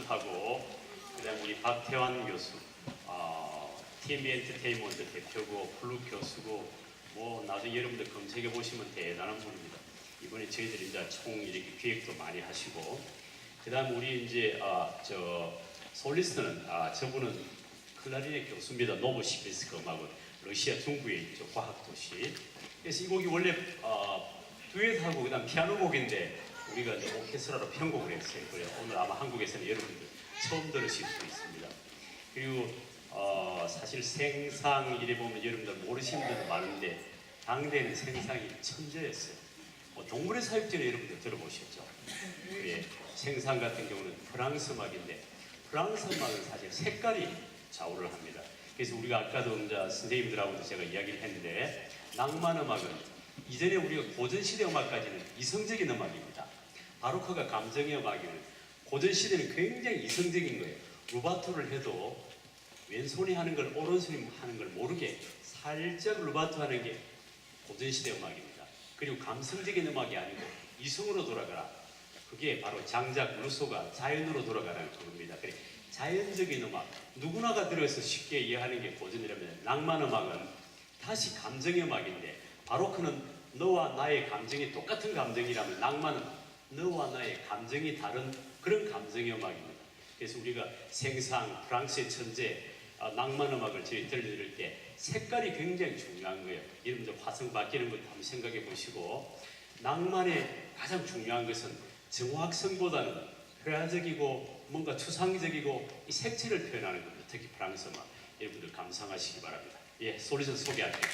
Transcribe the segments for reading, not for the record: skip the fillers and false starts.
교수하고 그다음 우리 박태환 교수, TMB 엔터테인먼트 대표고 플룩 교수고 뭐 나중에 여러분들 검색해 보시면 대단한 분입니다. 이번에 저희들이 이제 총 이렇게 기획도 많이 하시고 그다음 우리 이제 솔리스트는 저분은 클라리넷 교수입니다. 노보시비스크 음악은 러시아 중부에 있죠. 과학도시. 그래서 이 곡이 원래 듀엣하고 그다음 피아노 곡인데 우리가 이제 오케스트라로 편곡을 했어요. 그래서 오늘 아마 한국에서는 여러분들 처음 들으실 수 있습니다. 그리고 사실 생상 이래 보면 여러분들 모르시는 분도 많은데 당대에는 생상이 천재였어요. 동물의 사육전에 여러분들 들어보셨죠? 예, 생상 같은 경우는 프랑스 음악인데 프랑스 음악은 사실 색깔이 좌우를 합니다. 그래서 우리가 아까도 선생님들하고도 제가 이야기를 했는데 낭만 음악은 이전에 우리가 고전시대 음악까지는 이성적인 음악입니다. 바로크가 감정의 음악이면 고전시대는 굉장히 이성적인 거예요. 루바토를 해도 왼손이 하는 걸 오른손이 하는 걸 모르게 살짝 루바토 하는 게 고전시대 음악입니다. 그리고 감성적인 음악이 아니고 이성으로 돌아가라. 그게 바로 장작 루소가 자연으로 돌아가라는 그겁니다. 그래, 자연적인 음악, 누구나가 들어서 쉽게 이해하는 게 고전이라면 낭만 음악은 다시 감정의 음악인데 바로크는 너와 나의 감정이 똑같은 감정이라면 낭만은 너와 나의 감정이 다른 그런 감정의 음악입니다. 그래서 우리가 생상, 프랑스의 천재, 낭만 음악을 저희 들려드릴 때 색깔이 굉장히 중요한 거예요. 여러분들 화성 바뀌는 것도 한번 생각해 보시고 낭만의 가장 중요한 것은 정확성보다는 회화적이고 뭔가 추상적이고 이 색채를 표현하는 겁니다. 특히 프랑스 음악 여러분들 감상하시기 바랍니다. 예, 솔루션 소개할게요.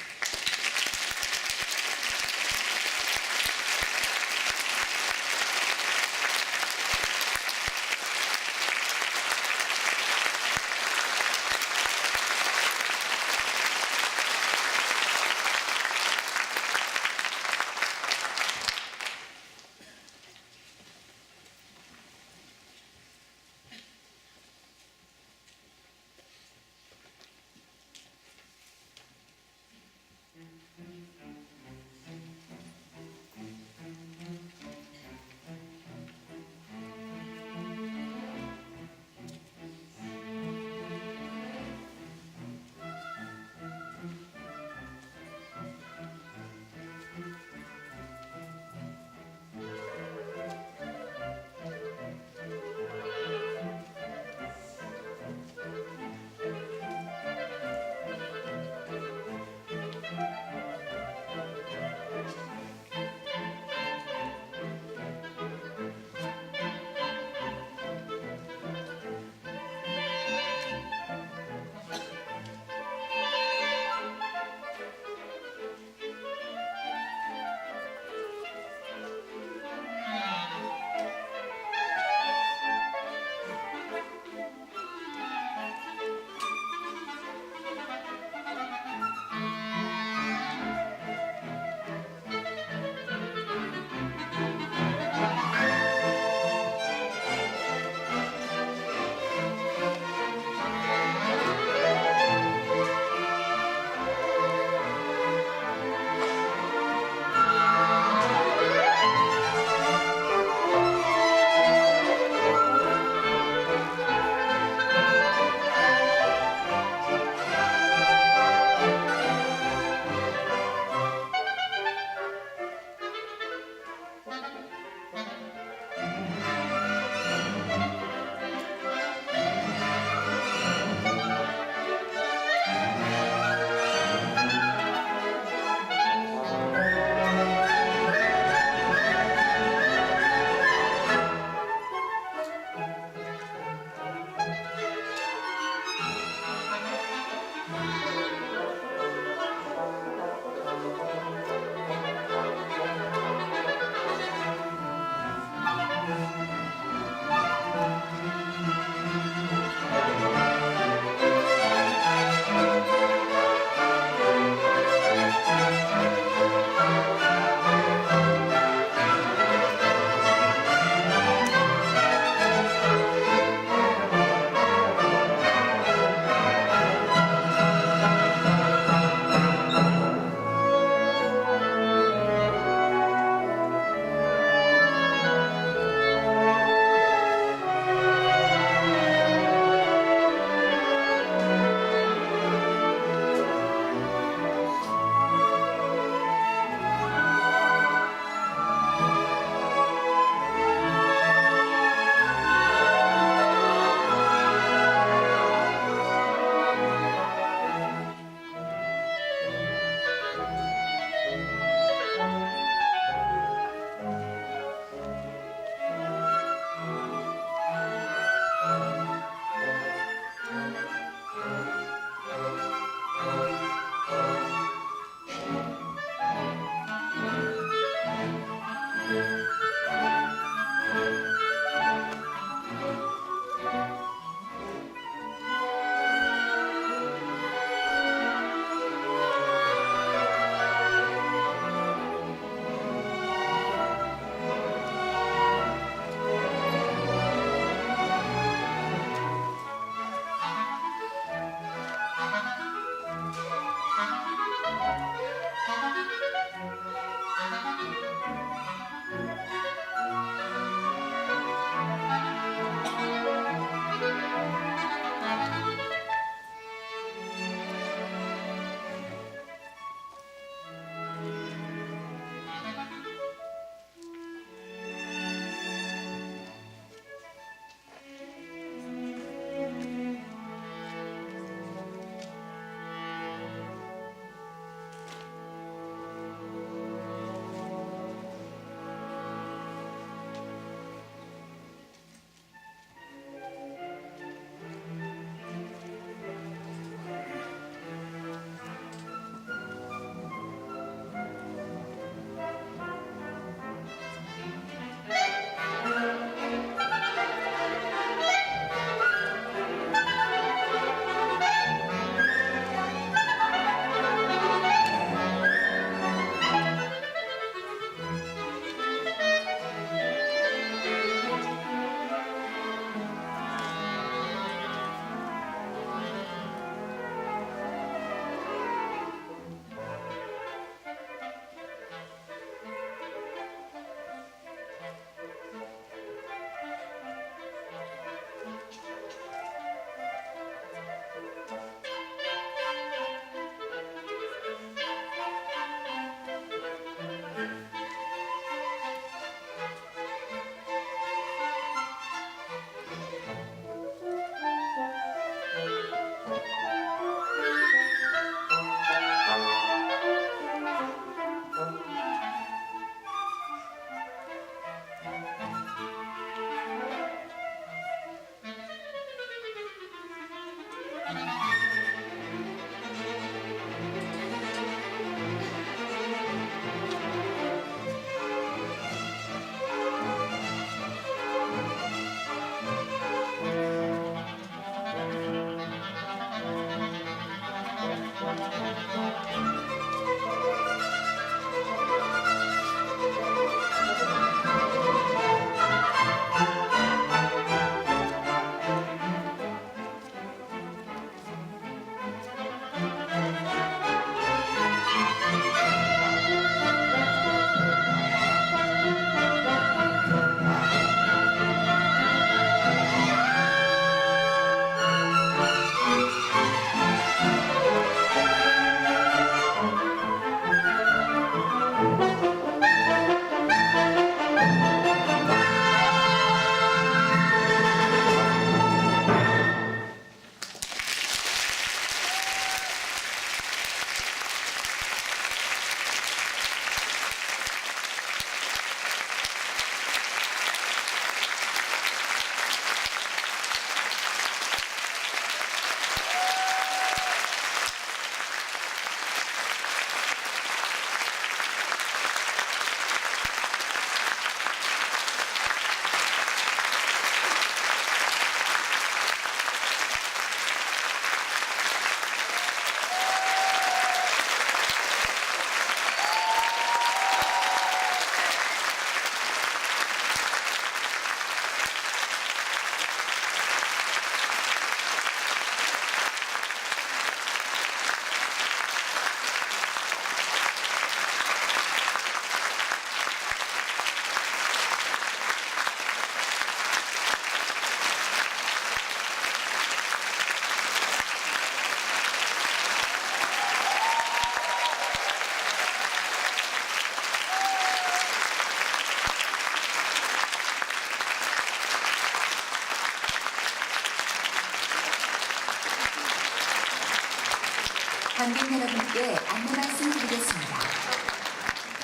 관객 여러분께 안내 말씀드리겠습니다.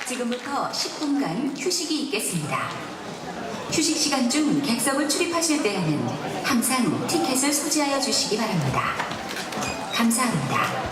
지금부터 10분간 휴식이 있겠습니다. 휴식 시간 중 객석을 출입하실 때에는 항상 티켓을 소지하여 주시기 바랍니다. 감사합니다.